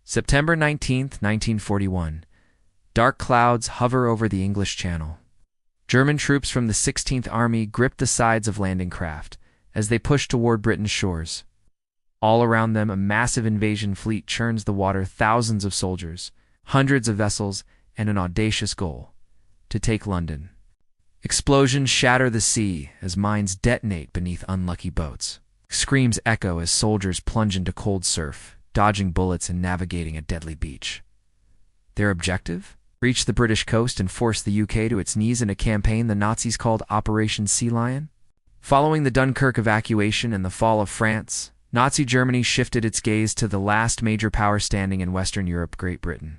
September 19, 1941. Dark clouds hover over the English Channel. German troops from the 16th Army grip the sides of landing craft as they push toward Britain's shores. All around them, a massive invasion fleet churns the water, thousands of soldiers, hundreds of vessels, and an audacious goal: to take London. Explosions shatter the sea as mines detonate beneath unlucky boats. Screams echo as soldiers plunge into cold surf, dodging bullets and navigating a deadly beach. Their objective? Reach the British coast and force the UK to its knees in a campaign the Nazis called Operation Sea Lion. Following the Dunkirk evacuation and the fall of France, Nazi Germany shifted its gaze to the last major power standing in Western Europe, Great Britain.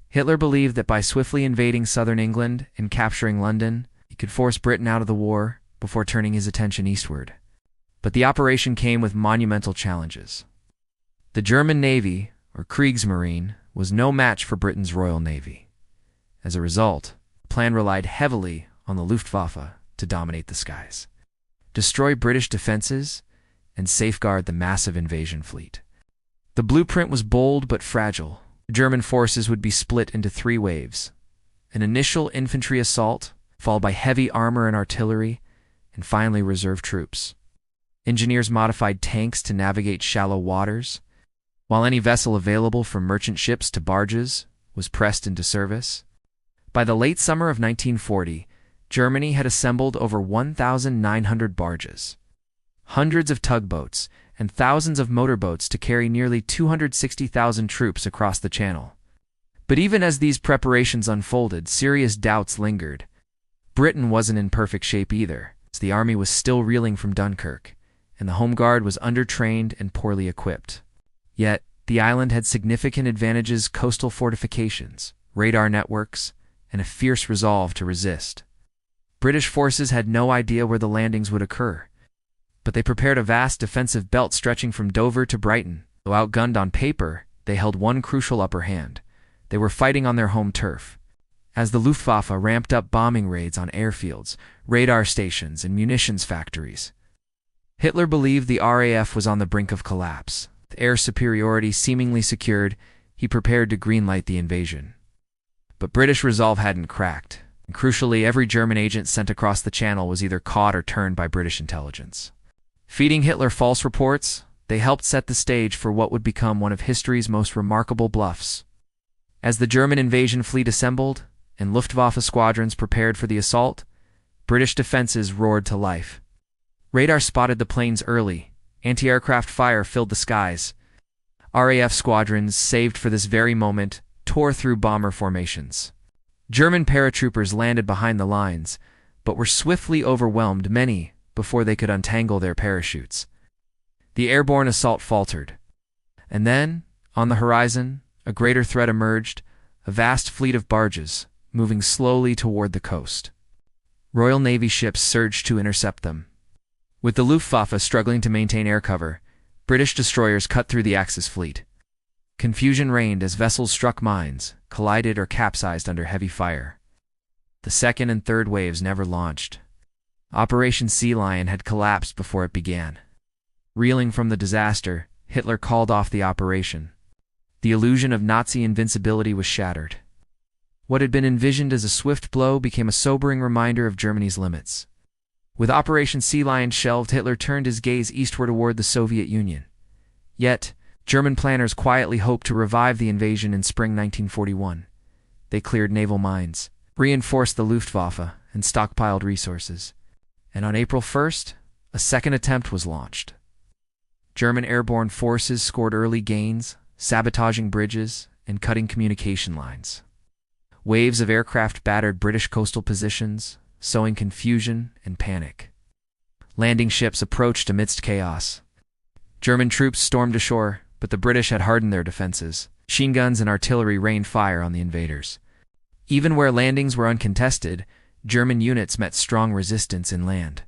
Hitler believed that by swiftly invading southern England and capturing London, he could force Britain out of the war before turning his attention eastward. But the operation came with monumental challenges. The German Navy, or Kriegsmarine, was no match for Britain's Royal Navy. As a result, the plan relied heavily on the Luftwaffe to dominate the skies, destroy British defenses, and safeguard the massive invasion fleet. The blueprint was bold but fragile. The German forces would be split into 3 waves: an initial infantry assault, followed by heavy armor and artillery, and finally reserve troops. Engineers modified tanks to navigate shallow waters, while any vessel available from merchant ships to barges was pressed into service. By the late summer of 1940, Germany had assembled over 1,900 barges, hundreds of tugboats, and thousands of motorboats to carry nearly 260,000 troops across the Channel. But even as these preparations unfolded, serious doubts lingered. Britain wasn't in perfect shape either, as the army was still reeling from Dunkirk, and the Home Guard was undertrained and poorly equipped. Yet, the island had significant advantages: coastal fortifications, radar networks, and a fierce resolve to resist. British forces had no idea where the landings would occur, but they prepared a vast defensive belt stretching from Dover to Brighton. Though outgunned on paper, they held one crucial upper hand: they were fighting on their home turf. As the Luftwaffe ramped up bombing raids on airfields, radar stations, and munitions factories, Hitler believed the RAF was on the brink of collapse. With air superiority seemingly secured, he prepared to greenlight the invasion. But British resolve hadn't cracked, and crucially, every German agent sent across the Channel was either caught or turned by British intelligence. Feeding Hitler false reports, they helped set the stage for what would become one of history's most remarkable bluffs. As the German invasion fleet assembled, and Luftwaffe squadrons prepared for the assault, British defenses roared to life. Radar spotted the planes early. Anti-aircraft fire filled the skies. RAF squadrons, saved for this very moment, tore through bomber formations. German paratroopers landed behind the lines, but were swiftly overwhelmed, many before they could untangle their parachutes. The airborne assault faltered. And then, on the horizon, a greater threat emerged: a vast fleet of barges, moving slowly toward the coast. Royal Navy ships surged to intercept them. With the Luftwaffe struggling to maintain air cover, British destroyers cut through the Axis fleet. Confusion reigned as vessels struck mines, collided, or capsized under heavy fire. The second and third waves never launched. Operation Sea Lion had collapsed before it began. Reeling from the disaster, Hitler called off the operation. The illusion of Nazi invincibility was shattered. What had been envisioned as a swift blow became a sobering reminder of Germany's limits. With Operation Sea Lion shelved, Hitler turned his gaze eastward toward the Soviet Union. Yet, German planners quietly hoped to revive the invasion in spring 1941. They cleared naval mines, reinforced the Luftwaffe, and stockpiled resources. And on April 1st, a second attempt was launched. German airborne forces scored early gains, sabotaging bridges and cutting communication lines. Waves of aircraft battered British coastal positions, sowing confusion and panic. Landing ships approached amidst chaos. German troops stormed ashore, but the British had hardened their defenses. Machine guns and artillery rained fire on the invaders. Even where landings were uncontested, German units met strong resistance inland.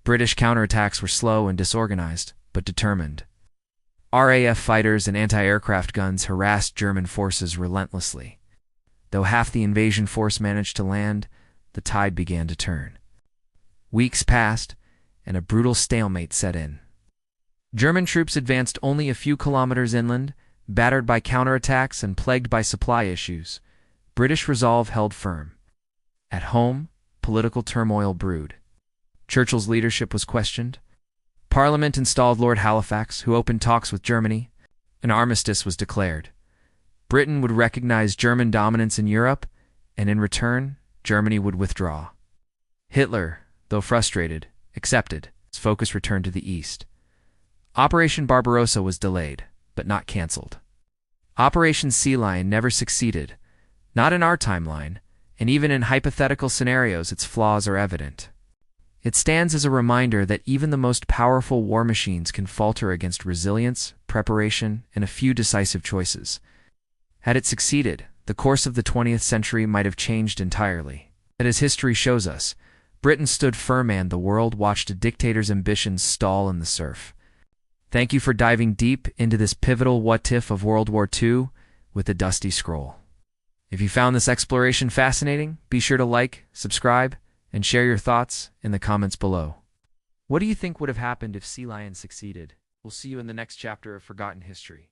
British counterattacks were slow and disorganized, but determined. RAF fighters and anti-aircraft guns harassed German forces relentlessly. Though half the invasion force managed to land, the tide began to turn. Weeks passed, and a brutal stalemate set in. German troops advanced only a few kilometers inland, Battered by counterattacks and plagued by supply issues, British resolve held firm. At home, political turmoil brewed. Churchill's leadership was questioned. Parliament installed Lord Halifax, who opened talks with Germany. An armistice was declared. Britain would recognize German dominance in Europe, and in return, Germany would withdraw. Hitler, though frustrated, accepted. His focus returned to the east. Operation Barbarossa was delayed, but not cancelled. Operation Sea Lion never succeeded, not in our timeline, and even in hypothetical scenarios its flaws are evident. It stands as a reminder that even the most powerful war machines can falter against resilience, preparation, and a few decisive choices. Had it succeeded, the course of the 20th century might have changed entirely. But as history shows us, Britain stood firm and the world watched a dictator's ambitions stall in the surf. Thank you for diving deep into this pivotal what-if of World War II with the Dusty Scroll. If you found this exploration fascinating, be sure to like, subscribe, and share your thoughts in the comments below. What do you think would have happened if Sea Lion succeeded? We'll see you in the next chapter of Forgotten History.